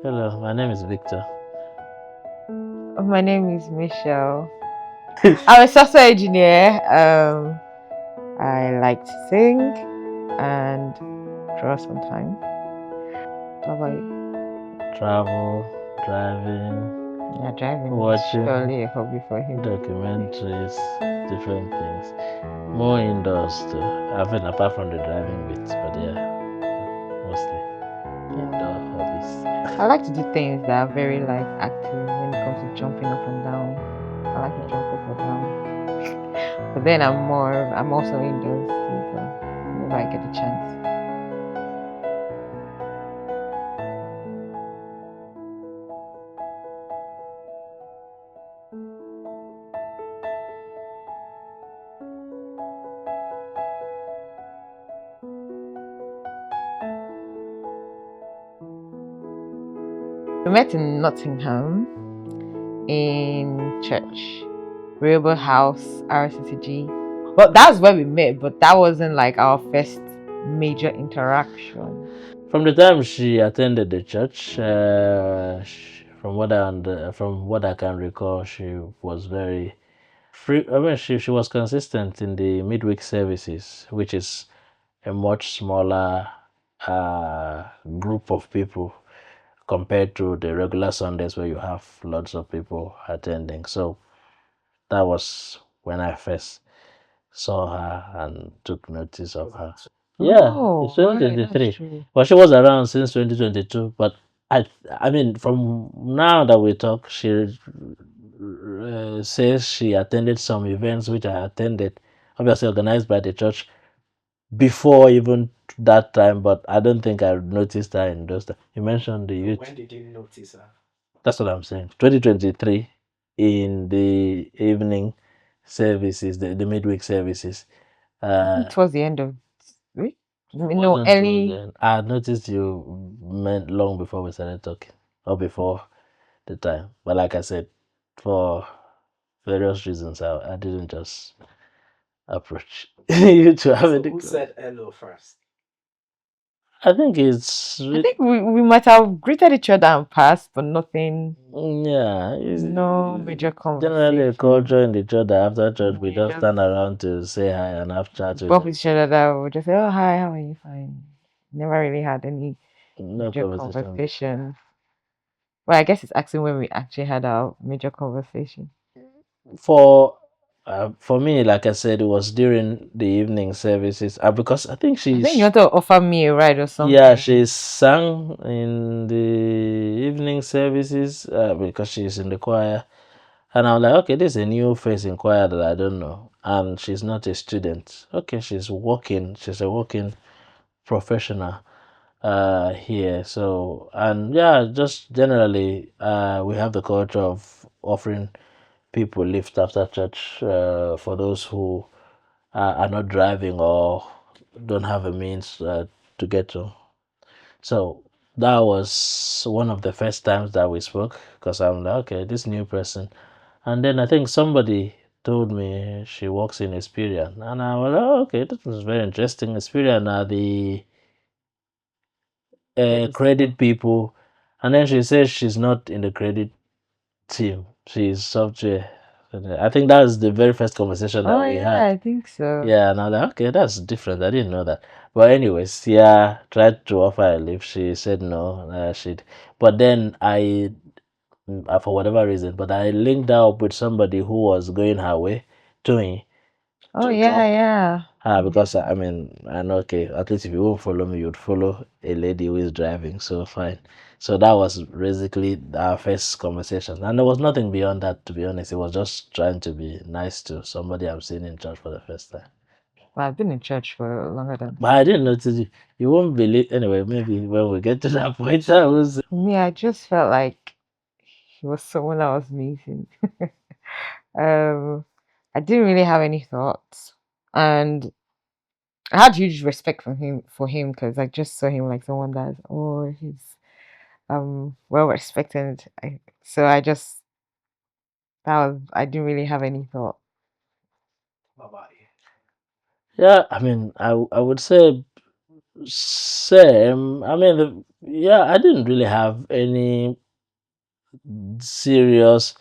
Hello, my name is Victor. My name is Michelle. I'm a software engineer. I like to sing and draw sometimes. How about you? Travel, driving, Yeah, driving is watching surely a hobby for him. documentaries, different things. More indoors too. I mean, apart from the driving bits, but yeah, mostly indoor Yeah. hobbies. I like to do things that are very like active when it comes to jumping up and down. I like to jump up and down. But then I'm also indoors too, so whenever I get a chance. We met in Nottingham in church, Railway House, RCCG. Well, that's where we met, but that wasn't like our first major interaction. From the time she attended the church, from what I can recall, she was very free. I mean, she was consistent in the midweek services, which is a much smaller uh, group of people compared to the regular Sundays where you have lots of people attending. So that was when I first saw her and took notice of her. Yeah, it's Oh, right, that's 2023. true. Well, she was around since 2022, but I mean, from now that we talk, she says she attended some events which I attended, obviously organized by the church before even that time, but I don't think I noticed her in those times. You mentioned the youth. When did you notice her? That's what I'm saying. 2023 in the evening services, the midweek services. I think Uh, towards the end of week. No, wasn't towards the early. end. I noticed you meant long before we started talking, or before the time. But like I said, for various reasons, I didn't just approach you to have a. Who said hello first? I think it's I think we might have greeted each other and passed, but nothing, yeah, no major generally a culture conversation. in the church that after church we We just just stand around to say hi and have chat with bump them. each other that we just say, "Oh, hi, how are you? Fine." Never really had any No major conversation. conversation. Well, I guess it's asking when we actually had our major conversation. For for me, like I said, it was during the evening services because I think I think you she's want to offer me a ride or yeah, something. she sang in the evening services because she's in the choir. And I'm like, okay, this is a new face in choir that I don't know. And she's not a student. Okay, she's a working professional here. So, and yeah, just generally, we have the culture of offering people lift after church for those who are not driving or don't have a means to get to. So that was one of the first times that we spoke because I'm like, okay, this new person. And then I think somebody told me she works in Experian. And I was like, oh, okay, that was very interesting. Experian are the credit people. And then she says she's not in the credit team, she's software. I think that was the very first conversation that Oh we yeah, had. I think so. Yeah, and I was like, okay, that's different. I didn't know that. But anyways, yeah, tried to offer a lift. She said no. She'd. But then for whatever reason, but I linked her up with somebody who was going her way to me Oh to yeah, drop yeah. because I mean, I know, okay, at least if you won't follow me, you'd follow a lady who is driving. So fine. So that was basically our first conversation, and there was nothing beyond that. To be honest, it was just trying to be nice to somebody I'm seeing in church for the first time. Well, I've been in church for longer than But I didn't notice you. You won't believe. Anyway, maybe when we get to that point, I was. me. I just felt like he was someone I was meeting. um, I didn't really have any thoughts, and I had huge respect for him because I just saw him like someone that he's well respected. So I just that was I didn't really have any thought. Yeah, I mean, I would say same. I mean, Yeah, I didn't really have any serious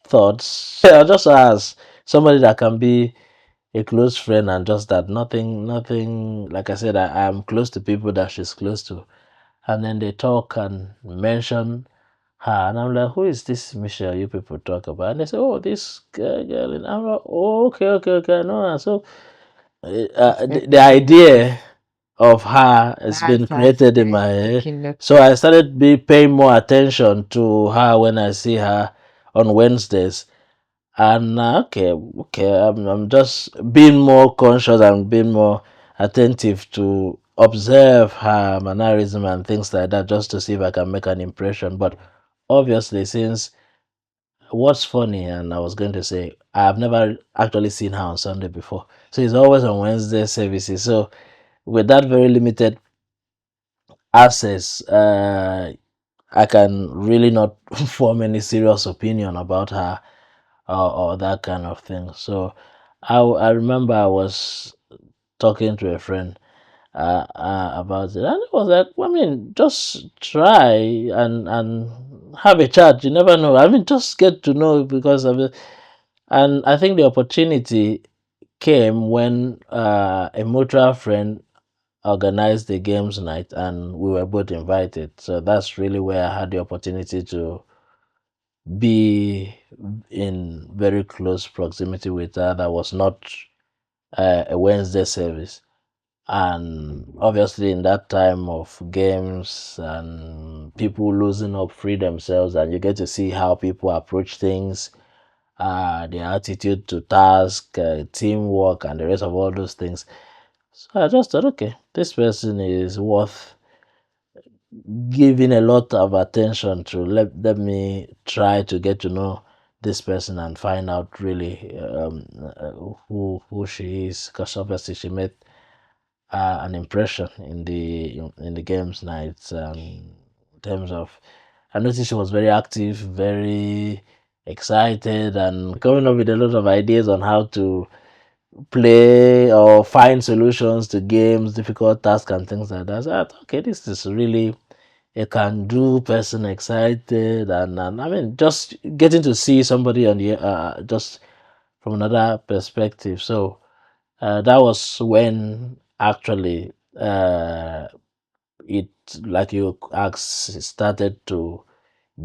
thoughts. I just as somebody that can be a close friend and just that nothing like I said, I'm close to people that she's close to. And then they talk and mention her and I'm like, who is this Michelle you people talk about? And they say, oh, this girl, and I'm like, oh, okay, I know her. So the Suspected you idea of her has been that's created in nice. my head. Taking So notice. I started be paying more attention to her when I see her on Wednesdays. And okay, I'm just being more conscious and being more attentive to observe her mannerism and things like that, just to see if I can make an impression. But obviously, since what's funny, and I was going to say, I've never actually seen her on Sunday before, so it's always on Wednesday services. So with that very limited access, I can really not form any serious opinion about her or that kind of thing. So I remember I was talking to a friend about it, and it was like, I mean, just try and have a chat. You never know. I mean, just get to know because of it. And I think the opportunity came when a mutual friend organized the games night, and we were both invited. So that's really where I had the opportunity to be in very close proximity with her. That was not a Wednesday service. And obviously, in that time of games and people losing up free themselves, and you get to see how people approach things, their attitude to task, teamwork, and the rest of all those things. So I just thought, okay, this person is worth giving a lot of attention to. Let me try to get to know this person and find out really who she is, because obviously she made an impression in the games nights. In terms of, I noticed she was very active, very excited, and coming up with a lot of ideas on how to play or find solutions to games, difficult tasks, and things like that. So I thought, okay, this is really a can-do person, excited, and I mean, just getting to see somebody on the just from another perspective. So that was when actually it, like you asked, started to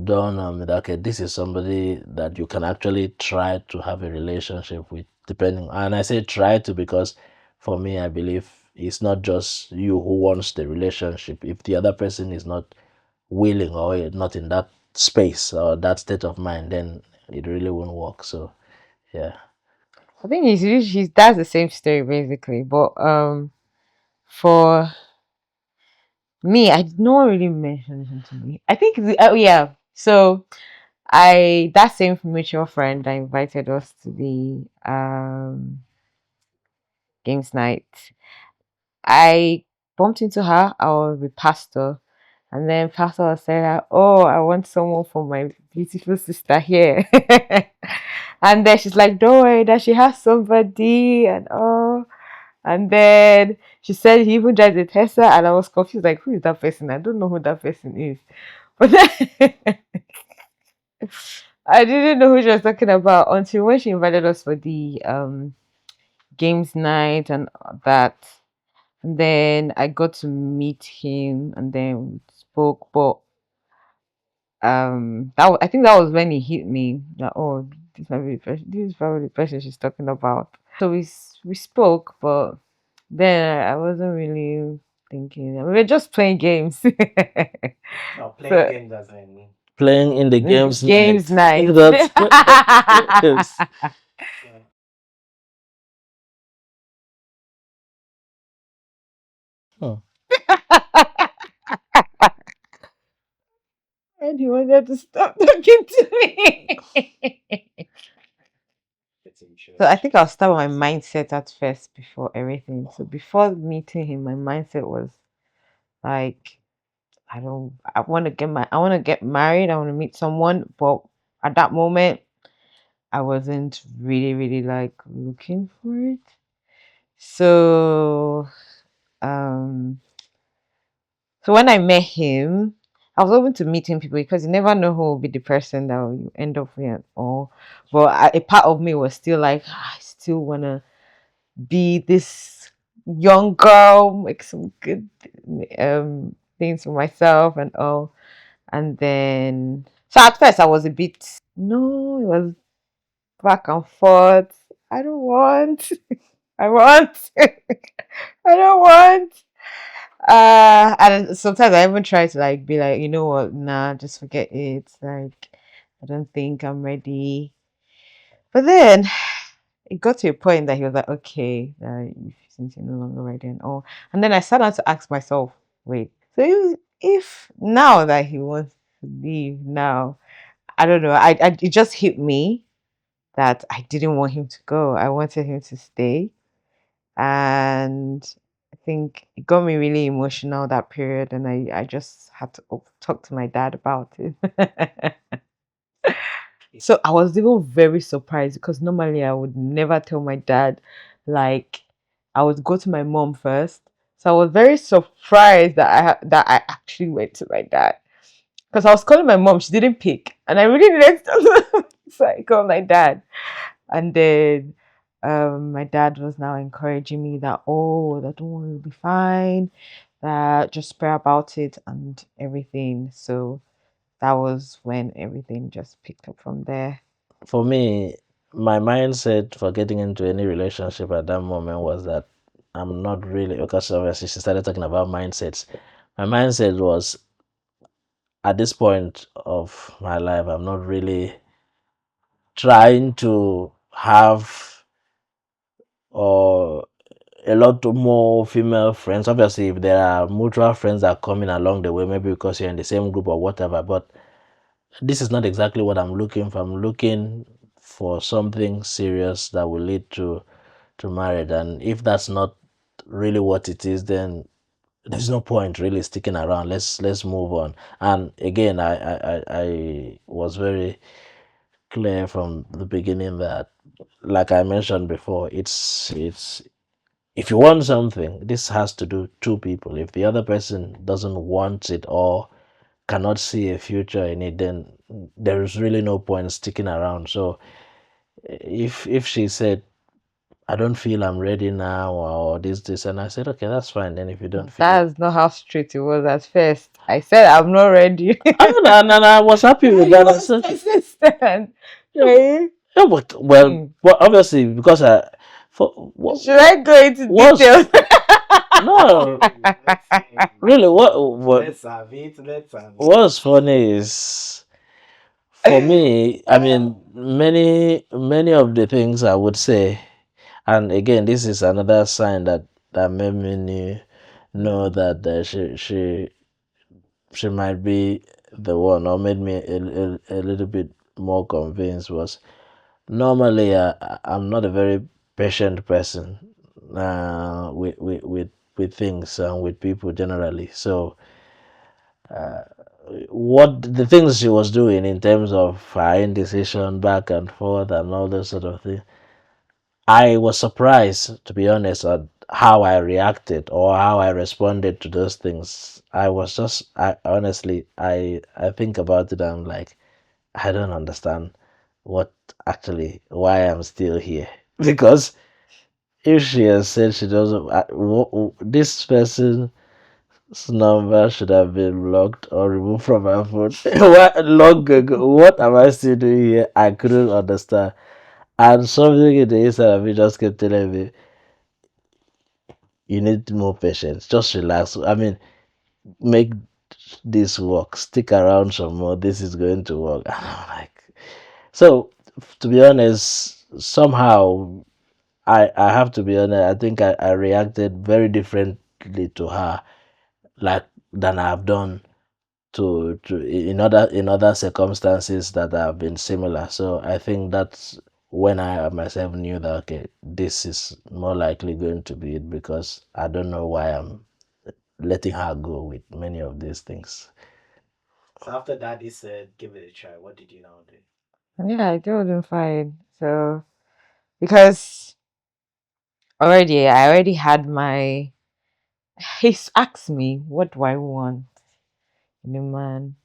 dawn on me that okay, this is somebody that you can actually try to have a relationship with, depending. And I say try to because for me, I believe it's not just you who wants the relationship. If the other person is not willing or not in that space or that state of mind, then it really won't work. So yeah. I think he's that's the same story basically, but for me, I did not really mention anything to me. I think oh yeah, so I that same mutual friend that invited us to the games night. I bumped into her. I was with Pastor, and then Pastor was saying, that, "Oh, I want someone for my beautiful sister here." And then she's like, "Don't worry, that she has somebody," and oh. And then she said he even drives a Tesla, and I was confused, like, who is that person? I don't know who that person is. But then I didn't know who she was talking about until when she invited us for the games night and that. And then I got to meet him, and then we spoke. But I think that was when he hit me that, oh, this might be the person, this is probably the person she's talking about. So we spoke, but then I wasn't really thinking. We were just playing games. No, playing So games as in playing in the games games night. night. That's yes. Oh. And he wanted to stop talking to me. So I think I'll start with my mindset at first before everything. So before meeting him, my mindset was like, I want to get married. I want to meet someone, but at that moment, I wasn't really, really like looking for it. So, um, So when I met him, I was open to meeting people because you never know who will be the person that you end up with or but a part of me was still like, "Ah, I still wanna be this young girl, make some good things for myself and all. And then so at first I was a bit no, it was back and forth. I don't want. I want. I don't want. And sometimes I even try to like be like, you know what, nah, just forget it. Like, I don't think I'm ready. But then it got to a point that he was like, okay, since you're no longer ready and all. And then I sat down to ask myself, wait, so if now that he wants to leave now, I don't know, it just hit me that I didn't want him to go. I wanted him to stay. And I think it got me really emotional that period. And I just had to talk to my dad about it. So I was even very surprised because normally I would never tell my dad, like I would go to my mom first. So I was very surprised that I actually went to my dad because I was calling my mom, she didn't pick, and I really needed to. So I called my dad, and then my dad was now encouraging me that that don't worry, you'll be fine, that just pray about it and everything. So that was when everything just picked up from there. For me, my mindset for getting into any relationship at that moment was that I'm not really, because obviously she started talking about mindsets. My mindset was at this point of my life, I'm not really trying to have or a lot more female friends. Obviously, if there are mutual friends that are coming along the way, maybe because you're in the same group or whatever, but this is not exactly what I'm looking for. I'm looking for something serious that will lead to marriage. And if that's not really what it is, then there's no point really sticking around. Let's move on. And again, I was very clear from the beginning that, like I mentioned before, it's if you want something, this has to do two people. If the other person doesn't want it or cannot see a future in it, then there is really no point sticking around. So if she said, I don't feel I'm ready now, or this, and I said, okay, that's fine. Then if you don't feel it, That's not how straight it was at first. I said I'm not ready. I was happy with that. I was said, persistent. yeah, but, Okay. yeah, but well, Hmm. well, obviously because I for Should I go into what's details? no really what Let's have it. Let's have it. what's funny is for me, I mean, many of the things I would say, and again, this is another sign that made me know that she might be the one, or made me a little bit more convinced, was normally I'm not a very patient person with things and with people generally. So what the things she was doing in terms of her indecision back and forth and all those sort of things, I was surprised, to be honest, at how I reacted or how I responded to those things. I was just, I honestly, I think about it. I'm like, I don't understand what actually why I'm still here because if she has said she doesn't, this person's number should have been blocked or removed from my phone. What long ago? What am I still doing here? I couldn't understand. And something in the inside of me just kept telling me, you need more patience. Just relax. I mean, make this work. Stick around some more. This is going to work. And I'm like, so to be honest, somehow I have to be honest. I think I reacted very differently to her, like than I've done to in other circumstances that have been similar. So I think that's when I myself knew that okay, this is more likely going to be it because I don't know why I'm letting her go with many of these things. So after Daddy said, give it a try, what did you now do? Yeah, I told him fine. So because I already had my He's asked me, what do I want in a man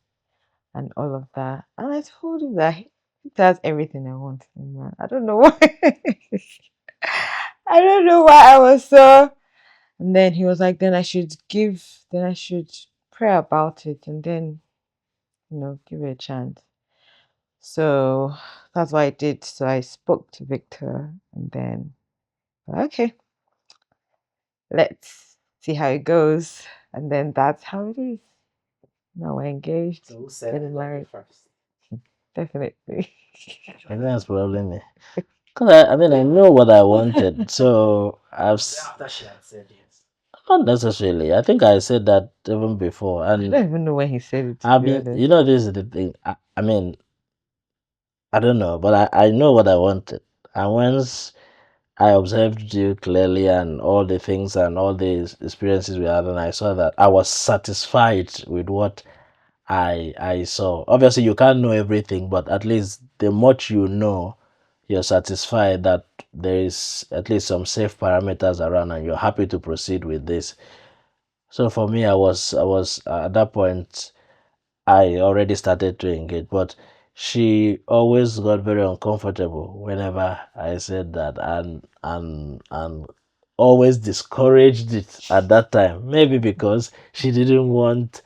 and all of that. And I told him that he does everything I want in a man. I don't know why. I don't know why I was so. And then he was like, then I should pray about it and then, give it a chance. So that's what I did. So I spoke to Victor and then, okay, let's see how it goes. And then that's how it is. Now we're engaged, So who said I getting love you married. first? Definitely. Maybe that's probably me. Cause I mean I know what I wanted, so Was it after she had said yes? not necessarily. I think I said that even before, I and don't even know when he said it, to I be mean, honest. this is the thing. I mean, I don't know, but I know what I wanted, and once I observed you clearly and all the things and all the experiences we had, and I saw that I was satisfied with what I saw. Obviously, you can't know everything, but at least the much you know, you're satisfied that there is at least some safe parameters around, and you're happy to proceed with this. So for me, I was at that point. I already started to engage, but she always got very uncomfortable whenever I said that, and always discouraged it at that time. Maybe because she didn't want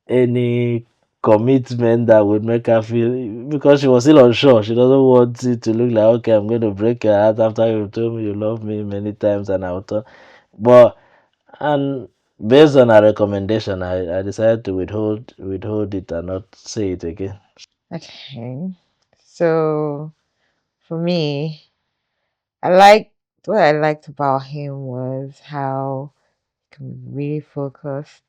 any commitment that would make her feel, because she was still unsure. She doesn't want it to look like, okay, I'm going to break your heart after you told me you love me many times and I'll talk. But and based on her recommendation, I decided to withhold it and not say it again. Okay. So for me, I liked what I liked about him was how he can be really focused,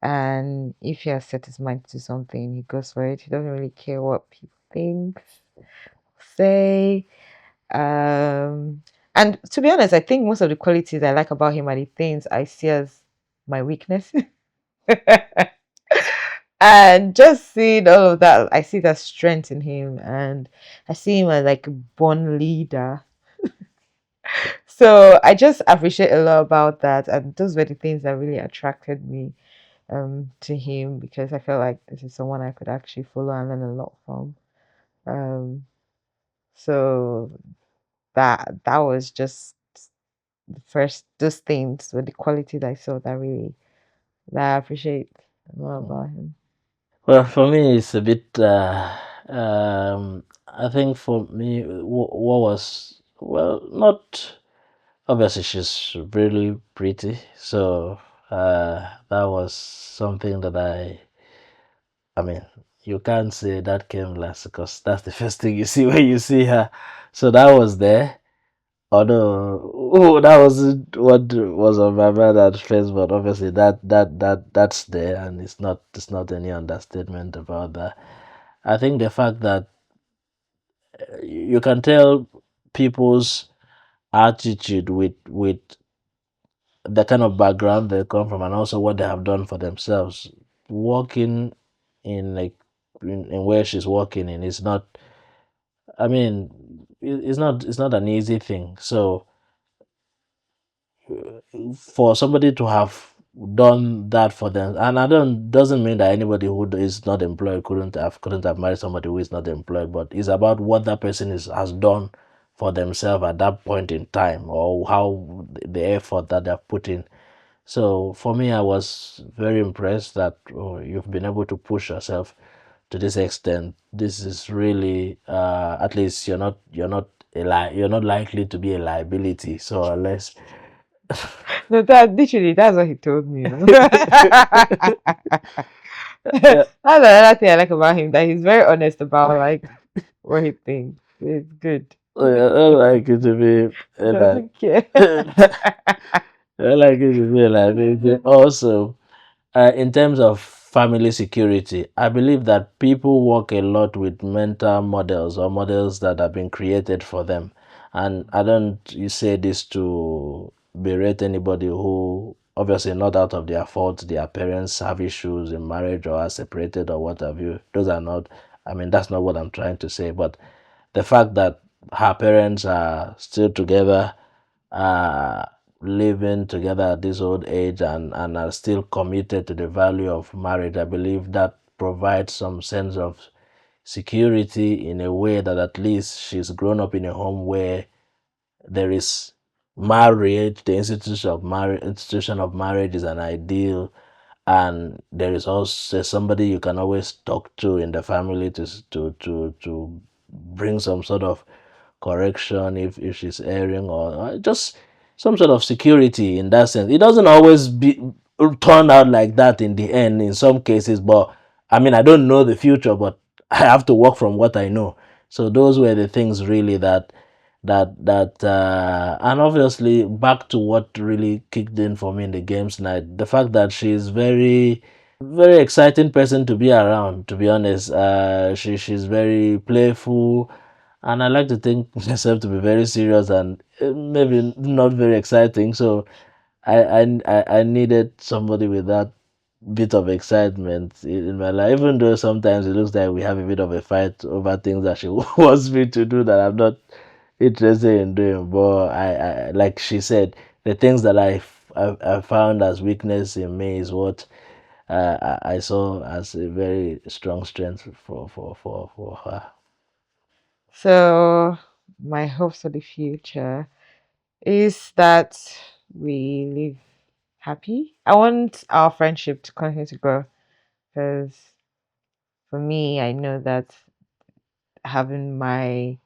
and if he has set his mind to something, he goes for it. He doesn't really care what people think, say. Um and to be honest, I think most of the qualities I like about him are the things I see as my weakness. And just seeing all of that, I see that strength in him, and I see him as like a born leader. So I just appreciate a lot about that, and those were the things that really attracted me to him, because I felt like this is someone I could actually follow and learn a lot from. Um, so that was just the first, those things were the qualities I saw that I appreciate a lot about him. Well, for me, it's a bit. I think for me, what was, well, not obviously she's really pretty, so that was something that I mean, you can't say that came last because that's the first thing you see when you see her. So that was there. Although, oh, that wasn't what was on my mind at first, but obviously that's there, and it's not any understatement about that. I think the fact that you can tell people's attitude with the kind of background they come from, and also what they have done for themselves. Working in like in where she's working in is not. I mean, it's not an easy thing. So for somebody to have done that for them, and I don't doesn't mean that anybody who is not employed couldn't have married somebody who is not employed, but it's about what that person has done for themselves at that point in time, or how the effort that they've put in. So for me, I was very impressed that, oh, you've been able to push yourself to this extent. This is really, at least you're not likely to be a liability. So unless No, that's what he told me. yeah, That's another thing I like about him, that he's very honest about like what he thinks. It's good. I don't like it to be He a doesn't care. I don't like it to be a liability. Also, in terms of family security, I believe that people work a lot with mental models or models that have been created for them. And I don't you say this to berate anybody who, obviously not out of their fault, their parents have issues in marriage or are separated or what have you. Those are not, I mean, that's not what I'm trying to say. But the fact that her parents are still together, uh, living together at this old age and are still committed to the value of marriage, I believe that provides some sense of security in a way that at least she's grown up in a home where there is marriage, the institution of marriage is an ideal, and there is also somebody you can always talk to in the family to bring some sort of correction if she's erring, or just some sort of security in that sense. It doesn't always be turn out like that in the end in some cases, but I mean, I don't know the future, but I have to work from what I know. So those were the things really that and obviously back to what really kicked in for me in the games night, the fact that she's very exciting person to be around, to be honest. She's very playful, and I like to think myself to be very serious and maybe not very exciting. So I needed somebody with that bit of excitement in my life, even though sometimes it looks like we have a bit of a fight over things that she wants me to do that I'm not interested in doing. But I like she said, the things that I found as weakness in me is what I saw as a very strong strength for her. So my hopes for the future is that we live happy. I want our friendship to continue to grow because for me, I know that having my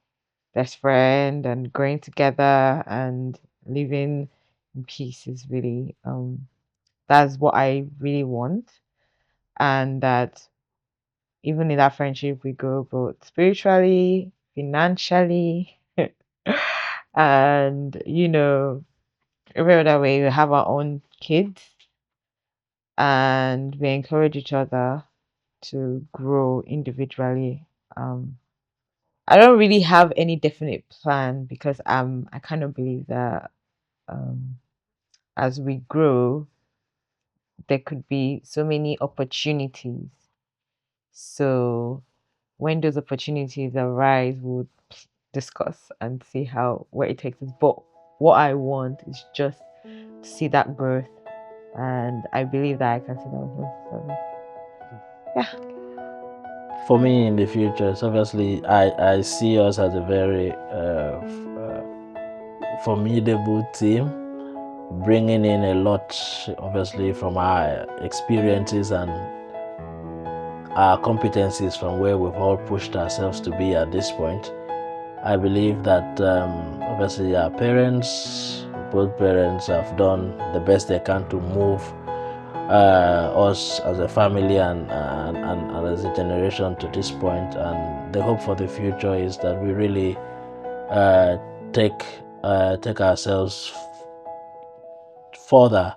best friend and growing together and living in peace is really that's what I really want, and that even in that friendship we grow both spiritually, financially, and every other way. We have our own kids and we encourage each other to grow individually. I don't really have any definite plan because I kind of believe that um, as we grow, there could be so many opportunities. So when those opportunities arise, we'll discuss and see how where it takes us. But what I want is just to see that growth, and I believe that I can see that growth. So, yeah. For me in the future, so obviously I see us as a very formidable team, bringing in a lot, obviously, from our experiences and our competencies from where we've all pushed ourselves to be at this point. I believe that obviously our parents, both parents, have done the best they can to move us as a family and as a generation to this point. And the hope for the future is that we really uh, take take ourselves further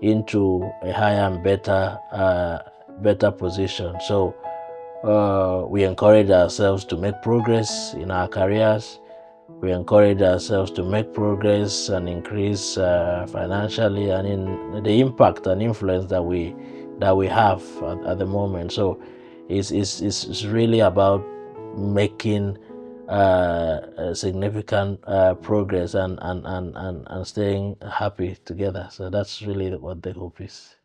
into a higher and better position. So we encourage ourselves to make progress in our careers. We encourage ourselves to make progress and increase financially and in the impact and influence that we have at the moment. So it's really about making significant progress and staying happy together. So that's really what the hope is.